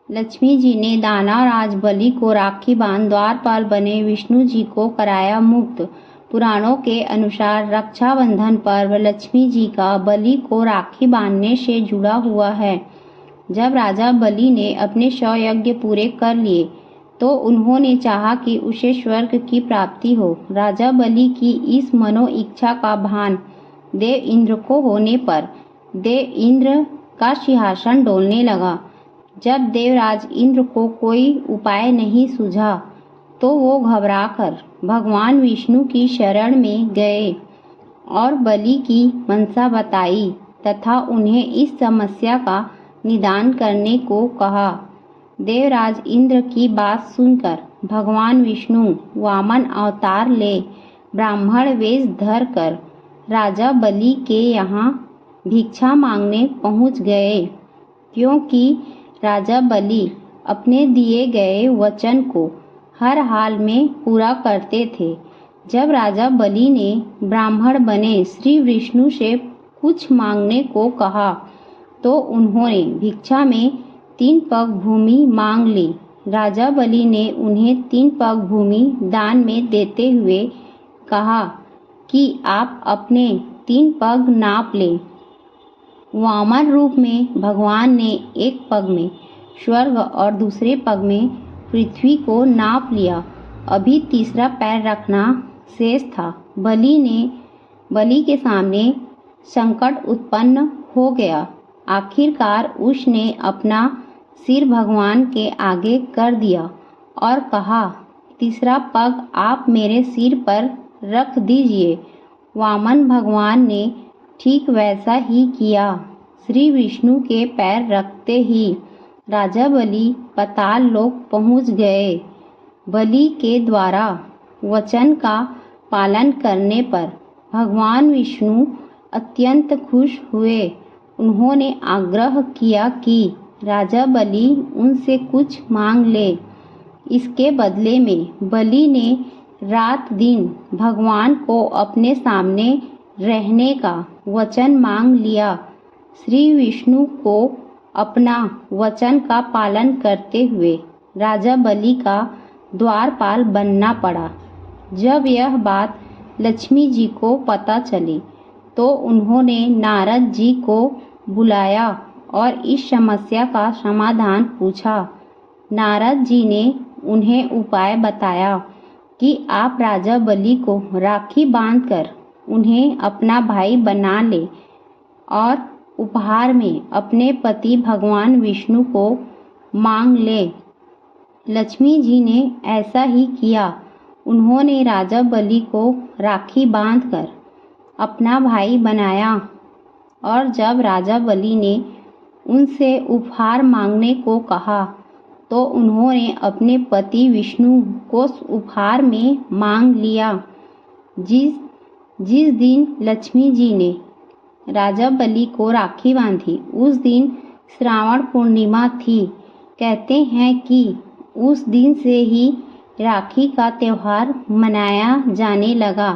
लक्ष्मी जी ने दानवराज बलि को राखी बांध द्वारपाल बने विष्णु जी को कराया मुक्त। पुराणों के अनुसार रक्षाबंधन पर्व लक्ष्मी जी का बलि को राखी बांधने से जुड़ा हुआ है। जब राजा बलि ने अपने 100 यज्ञ पूरे कर लिए तो उन्होंने चाहा कि उसे स्वर्ग की प्राप्ति हो। राजा बलि की इस मनो इच्छा का भान देव इंद्र को होने पर देव इंद्र का सिंहासन डोलने लगा। जब देवराज इंद्र को कोई उपाय नहीं सूझा तो वो घबराकर भगवान विष्णु की शरण में गए और बलि की मंशा बताई तथा उन्हें इस समस्या का निदान करने को कहा। देवराज इंद्र की बात सुनकर भगवान विष्णु वामन अवतार ले ब्राह्मण वेश धर कर राजा बलि के यहाँ भिक्षा मांगने पहुँच गए, क्योंकि राजा बलि अपने दिए गए वचन को हर हाल में पूरा करते थे। जब राजा बलि ने ब्राह्मण बने श्री विष्णु से कुछ मांगने को कहा तो उन्होंने भिक्षा में 3 पग भूमि मांग ली। राजा बलि ने उन्हें 3 पग भूमि दान में देते हुए कहा कि आप अपने 3 पग नाप लें। वामन रूप में भगवान ने एक पग में स्वर्ग और दूसरे पग में पृथ्वी को नाप लिया। अभी तीसरा पैर रखना शेष था। बलि के सामने संकट उत्पन्न हो गया। आखिरकार उसने अपना सिर भगवान के आगे कर दिया और कहा, तीसरा पग आप मेरे सिर पर रख दीजिए। वामन भगवान ने ठीक वैसा ही किया। श्री विष्णु के पैर रखते ही राजा बलि पाताल लोक पहुँच गए। बलि के द्वारा वचन का पालन करने पर भगवान विष्णु अत्यंत खुश हुए। उन्होंने आग्रह किया कि राजा बलि उनसे कुछ मांग ले। इसके बदले में बलि ने रात दिन भगवान को अपने सामने रहने का वचन मांग लिया। श्री विष्णु को अपना वचन का पालन करते हुए राजा बलि का द्वारपाल बनना पड़ा। जब यह बात लक्ष्मी जी को पता चली तो उन्होंने नारद जी को बुलाया और इस समस्या का समाधान पूछा। नारद जी ने उन्हें उपाय बताया कि आप राजा बलि को राखी बांधकर उन्हें अपना भाई बना ले और उपहार में अपने पति भगवान विष्णु को मांग ले। लक्ष्मी जी ने ऐसा ही किया। उन्होंने राजा बलि को राखी बांधकर अपना भाई बनाया और जब राजा बलि ने उनसे उपहार मांगने को कहा तो उन्होंने अपने पति विष्णु को उपहार में मांग लिया। जिस दिन लक्ष्मी जी ने राजा बलि को राखी बांधी उस दिन श्रावण पूर्णिमा थी। कहते हैं कि उस दिन से ही राखी का त्योहार मनाया जाने लगा।